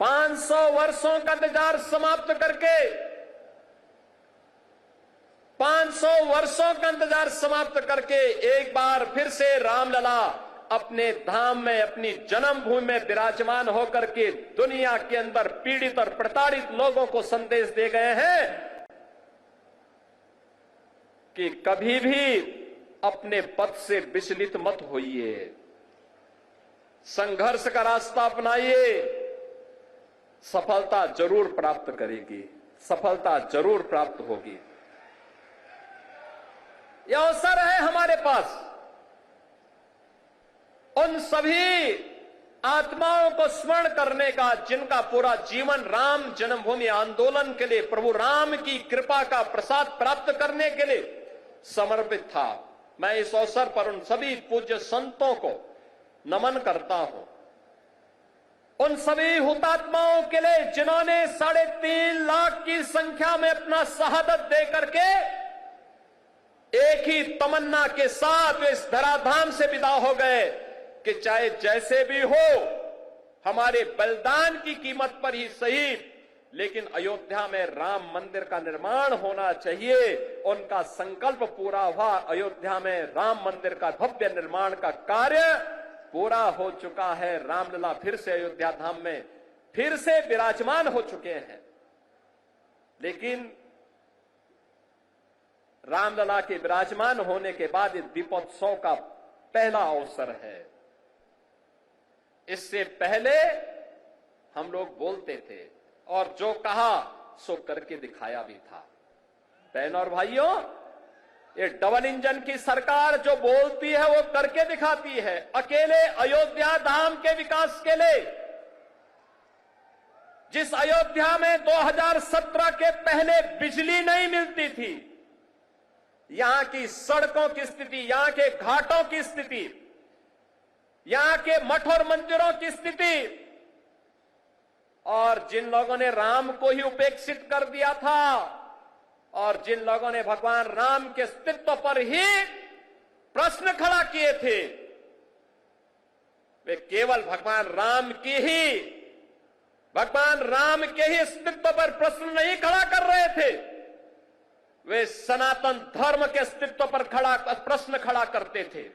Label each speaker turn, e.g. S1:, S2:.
S1: 500 वर्षों का इंतजार समाप्त करके 500 वर्षों का इंतजार समाप्त करके एक बार फिर से रामलला अपने धाम में, अपनी जन्मभूमि में विराजमान होकर के दुनिया के अंदर पीड़ित और प्रताड़ित लोगों को संदेश दे गए हैं कि कभी भी अपने पथ से विचलित मत होइए, संघर्ष का रास्ता अपनाइए, सफलता जरूर प्राप्त करेगी, सफलता जरूर प्राप्त होगी। यह अवसर है हमारे पास उन सभी आत्माओं को स्मरण करने का जिनका पूरा जीवन राम जन्मभूमि आंदोलन के लिए, प्रभु राम की कृपा का प्रसाद प्राप्त करने के लिए समर्पित था। मैं इस अवसर पर उन सभी पूज्य संतों को नमन करता हूं, उन सभी हुतात्माओं के लिए जिन्होंने 3.5 लाख की संख्या में अपना शहादत दे करके एक ही तमन्ना के साथ इस धराधाम से विदा हो गए कि चाहे जैसे भी हो, हमारे बलिदान की कीमत पर ही सही, लेकिन अयोध्या में राम मंदिर का निर्माण होना चाहिए। उनका संकल्प पूरा हुआ। अयोध्या में राम मंदिर का भव्य निर्माण का कार्य पूरा हो चुका है। रामलला फिर से अयोध्या धाम में फिर से विराजमान हो चुके हैं। लेकिन रामलला के विराजमान होने के बाद इस दीपोत्सव का पहला अवसर है। इससे पहले हम लोग बोलते थे और जो कहा सो करके दिखाया भी था। बहनों और भाइयों, ये डबल इंजन की सरकार जो बोलती है वो करके दिखाती है। अकेले अयोध्या धाम के विकास के लिए, जिस अयोध्या में 2017 के पहले बिजली नहीं मिलती थी, यहां की सड़कों की स्थिति, यहां के घाटों की स्थिति, यहां के मठ और मंदिरों की स्थिति, और जिन लोगों ने राम को ही उपेक्षित कर दिया था और जिन लोगों ने भगवान राम के अस्तित्व पर ही प्रश्न खड़ा किए थे, वे केवल भगवान राम के ही अस्तित्व पर प्रश्न नहीं खड़ा कर रहे थे, वे सनातन धर्म के अस्तित्व पर प्रश्न खड़ा करते थे।